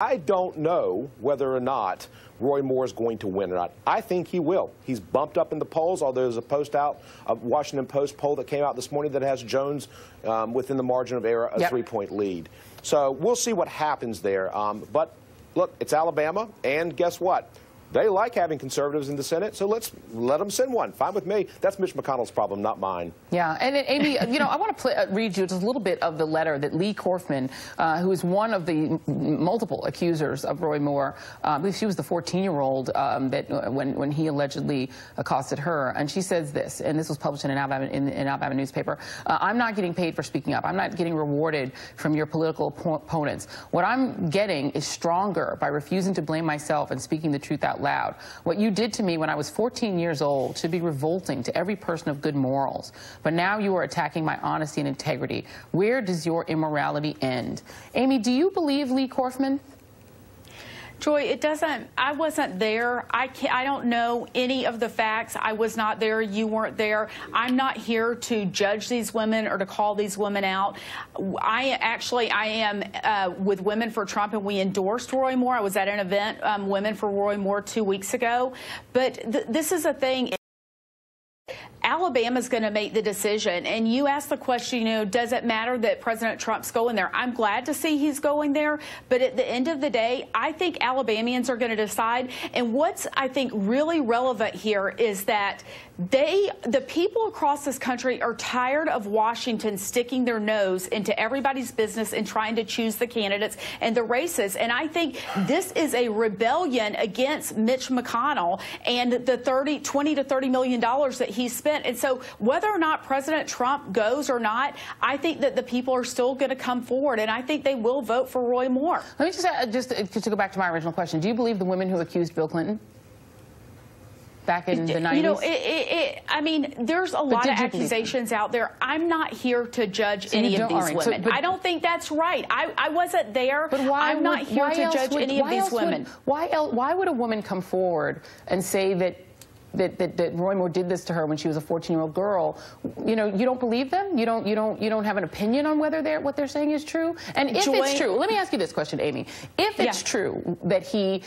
I don't know whether or not Roy Moore is going to win or not. I think he will. He's bumped up in the polls, although there's a post out, a Washington Post poll that came out this morning that has Jones within the margin of error, a 3-point lead. So we'll see what happens there. But look, it's Alabama, and guess what? They like having conservatives in the Senate, so let's let them send one. Fine with me. That's Mitch McConnell's problem, not mine. Yeah, and Amy, you know, I want to read you just a little bit of the letter that Lee Corfman, who is one of the multiple accusers of Roy Moore, I believe she was the 14-year-old that when he allegedly accosted her, and she says this, and this was published in an Alabama newspaper: I'm not getting paid for speaking up. I'm not getting rewarded from your political opponents. What I'm getting is stronger by refusing to blame myself and speaking the truth out loud. What you did to me when I was 14 years old should be revolting to every person of good morals. But now you are attacking my honesty and integrity. Where does your immorality end? Amy, do you believe Lee Corfman? Joy, it doesn't. I wasn't there. I don't know any of the facts. I was not there. You weren't there. I'm not here to judge these women or to call these women out. I am with Women for Trump, and we endorsed Roy Moore. I was at an event, Women for Roy Moore, 2 weeks ago. But this is a thing. Alabama's going to make the decision. And you asked the question, you know, does it matter that President Trump's going there? I'm glad to see he's going there. But at the end of the day, I think Alabamians are going to decide. And what's, I think, really relevant here is that the people across this country are tired of Washington sticking their nose into everybody's business and trying to choose the candidates and the races. And I think this is a rebellion against Mitch McConnell and the $20 to $30 million that he spent. And so whether or not President Trump goes or not, I think that the people are still going to come forward, and I think they will vote for Roy Moore. Let me just to go back to my original question. Do you believe the women who accused Bill Clinton back in the 90s? You know, I mean, there's a lot of accusations out there. I'm not here to judge any of these women. I don't think that's right. I wasn't there. But why I'm not here to judge any of these women. Why would a woman come forward and say that Roy Moore did this to her when she was a 14-year-old girl? You know, you don't believe them? You don't have an opinion on whether what they're saying is true? And if it's true, let me ask you this question, Amy. If it's true that he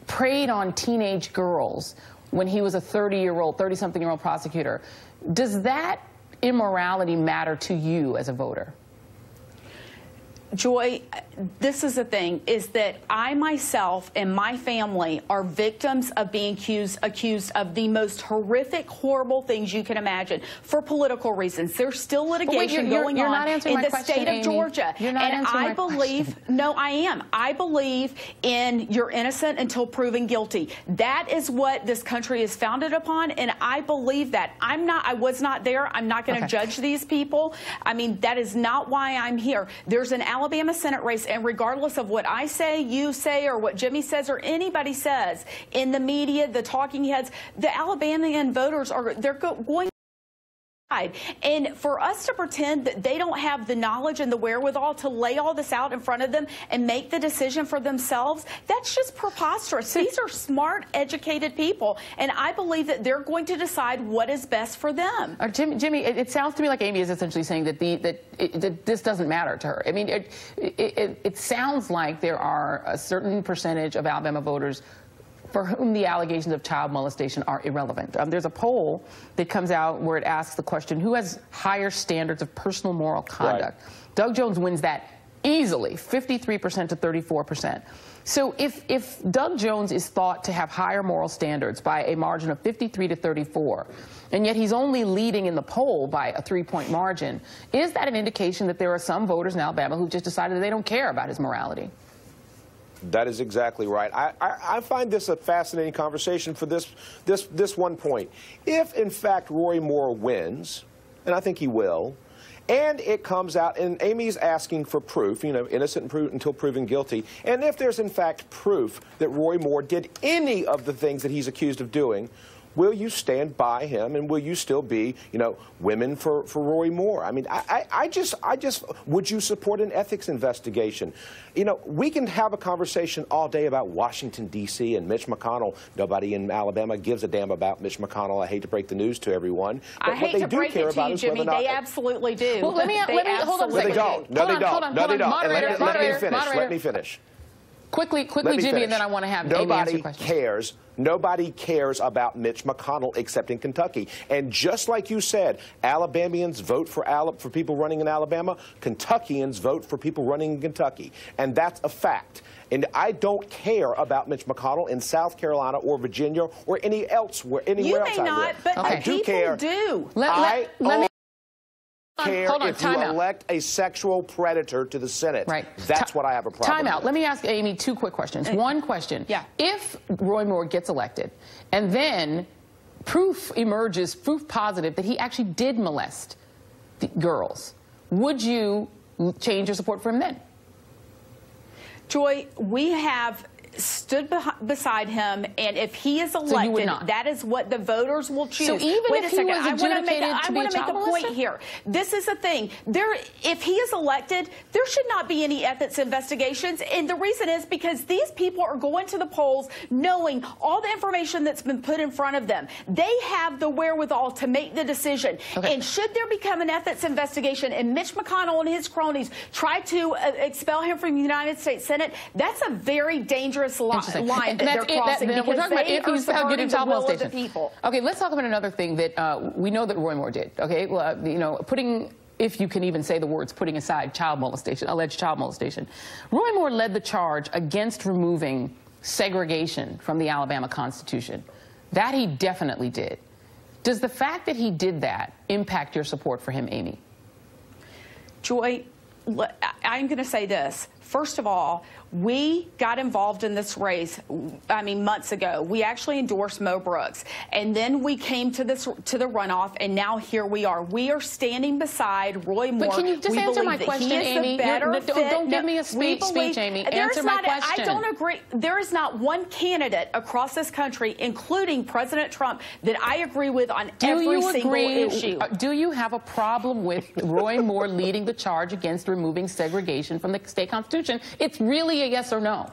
preyed on teenage girls when he was a 30-something-year-old prosecutor, does that immorality matter to you as a voter? Joy, this is the thing, is that I myself and my family are victims of being accused of the most horrific, horrible things you can imagine for political reasons. There's still litigation going on in the state of Georgia. You're not answering my question. No, I am. I believe in you're innocent until proven guilty. That is what this country is founded upon, and I believe that. I was not there. I'm not going to judge these people. I mean, that is not why I'm here. There's an Alabama Senate race, and regardless of what I say, you say, or what Jimmy says, or anybody says in the media, the talking heads, the Alabamian voters they're going. And for us to pretend that they don't have the knowledge and the wherewithal to lay all this out in front of them and make the decision for themselves, that's just preposterous. These are smart, educated people, and I believe that they're going to decide what is best for them. Jimmy, it sounds to me like Amy is essentially saying that that this doesn't matter to her. I mean, it sounds like there are a certain percentage of Alabama voters for whom the allegations of child molestation are irrelevant. There's a poll that comes out where it asks the question, who has higher standards of personal moral conduct? Right. Doug Jones wins that easily, 53% to 34%. So if Doug Jones is thought to have higher moral standards by a margin of 53 to 34, and yet he's only leading in the poll by a 3-point margin, is that an indication that there are some voters in Alabama who've just decided that they don't care about his morality? That is exactly right. I find this a fascinating conversation for this one point. If, in fact, Roy Moore wins, and I think he will, and it comes out, and Amy's asking for proof, you know, innocent until proven guilty, and if there's, in fact, proof that Roy Moore did any of the things that he's accused of doing, will you stand by him, and will you still be, you know, women for Roy Moore? I mean, I just, would you support an ethics investigation? You know, we can have a conversation all day about Washington, D.C. and Mitch McConnell. Nobody in Alabama gives a damn about Mitch McConnell. I hate to break the news to everyone. But I hate to break it to you, Jimmy. They absolutely do. Well, let me hold on a second. No, they don't. No, they don't. No, they don't. Let me finish. Quickly, Jimmy, finish. and then I want to have Amy answer your question. Nobody cares about Mitch McConnell except in Kentucky. And just like you said, Alabamians vote for people running in Alabama. Kentuckians vote for people running in Kentucky. And that's a fact. And I don't care about Mitch McConnell in South Carolina or Virginia or anywhere else. You may not, but I do care. Let me care if you elect a sexual predator to the Senate. Right. That's what I have a problem Time out. with. Let me ask Amy two quick questions. One question. Yeah. If Roy Moore gets elected and then proof emerges, proof positive, that he actually did molest the girls, would you change your support for him then? Joy, we have stood beside him, and if he is elected, that is what the voters will choose. So even Wait if a second, he was adjudicated to be a child molester? I want to make a point here. This is the thing. If he is elected, there should not be any ethics investigations, and the reason is because these people are going to the polls knowing all the information that's been put in front of them. They have the wherewithal to make the decision. Okay. And should there become an ethics investigation and Mitch McConnell and his cronies try to expel him from the United States Senate, that's a very dangerous line that they're crossing, because we're talking about if he's found guilty of child molestation. People. Okay, let's talk about another thing that we know that Roy Moore did. Okay, well, you know, if you can even say the words, putting aside child molestation, alleged child molestation, Roy Moore led the charge against removing segregation from the Alabama Constitution. That he definitely did. Does the fact that he did that impact your support for him, Amy? Joy, I'm going to say this. First of all, we got involved in this race, months ago. We actually endorsed Mo Brooks. And then we came to the runoff, and now here we are. We are standing beside Roy Moore. But can you just answer my question, Amy? Don't give me a speech, Amy. Answer my question. I don't agree. There is not one candidate across this country, including President Trump, that I agree with on every single issue. Do you have a problem with Roy Moore leading the charge against removing segregation from the state constitution? It's really a yes or no.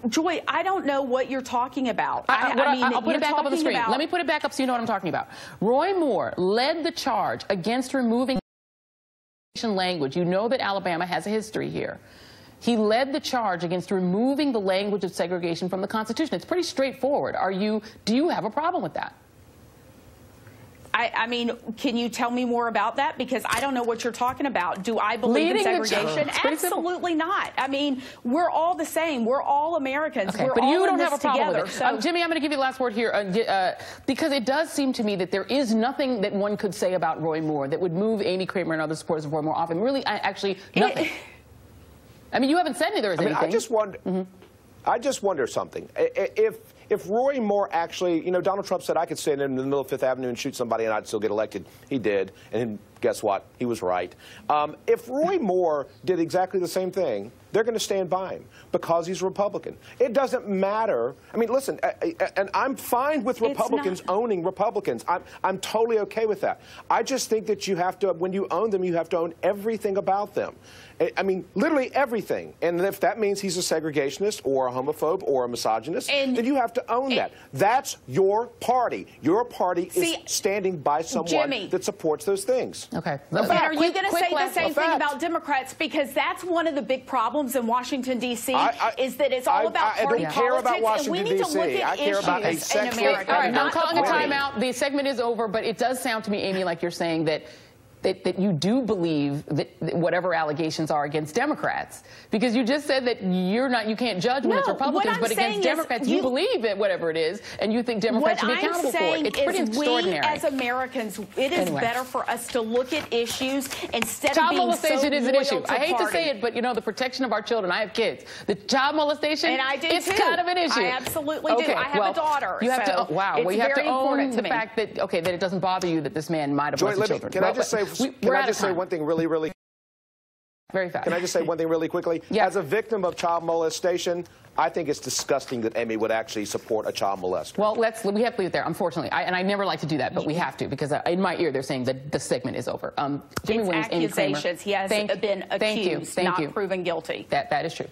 Joy, I don't know what you're talking about. I'll put it back up on the screen. Let me put it back up so you know what I'm talking about. Roy Moore led the charge against removing language. You know that Alabama has a history here. He led the charge against removing the language of segregation from the Constitution. It's pretty straightforward. Do you have a problem with that? I mean, can you tell me more about that? Because I don't know what you're talking about. Do I believe in segregation? Absolutely not. I mean, we're all the same. We're all Americans. Okay, we're but all you don't in have a this problem together. with it. So, Jimmy, I'm going to give you the last word here because it does seem to me that there is nothing that one could say about Roy Moore that would move Amy Kramer and other supporters of Roy Moore off him. Really, actually, nothing. I mean, you haven't said there is anything. I just wonder something. If Roy Moore actually, you know, Donald Trump said I could stand in the middle of Fifth Avenue and shoot somebody and I'd still get elected. He did. And guess what? He was right. If Roy Moore did exactly the same thing, they're going to stand by him because he's a Republican. It doesn't matter. I mean, listen, and I'm fine with Republicans owning Republicans. I'm totally okay with that. I just think that you have to, when you own them, you have to own everything about them. I mean, literally everything. And if that means he's a segregationist or a homophobe or a misogynist, then you have to own that. That's your party. Your party is standing by someone that supports those things. Okay. But are you going to say the same thing about Democrats? Because that's one of the big problems in Washington, D.C., is that it's all about party politics. I don't care about Washington, D.C. I care about a sexual... All right, I'm calling a timeout. The segment is over, but it does sound to me, Amy, like you're saying that you do believe that whatever allegations are against Democrats, because you just said that you can't judge when it's Republicans, but against Democrats you believe it, whatever it is, and you think Democrats should be accountable for it. It's pretty extraordinary. We as Americans, it is better for us to look at issues instead of child being molestation is an issue. I hate to say it, but you know, the protection of our children. I have kids. The child molestation, and I do it's too. Kind of an issue. I absolutely do. I have a daughter. You have to. Wow. Well, you have to own the me. fact that that it doesn't bother you that this man might have molested children. Can I just say one thing really very fast? Can I just say one thing really quickly? Yeah. As a victim of child molestation, I think it's disgusting that Amy would actually support a child molester. Well, we have to leave it there, unfortunately. And I never like to do that, but we have to, because in my ear they're saying that the segment is over. Jimmy Williams, Amy Kramer. Accusations. He has been accused, not proven guilty. That is true.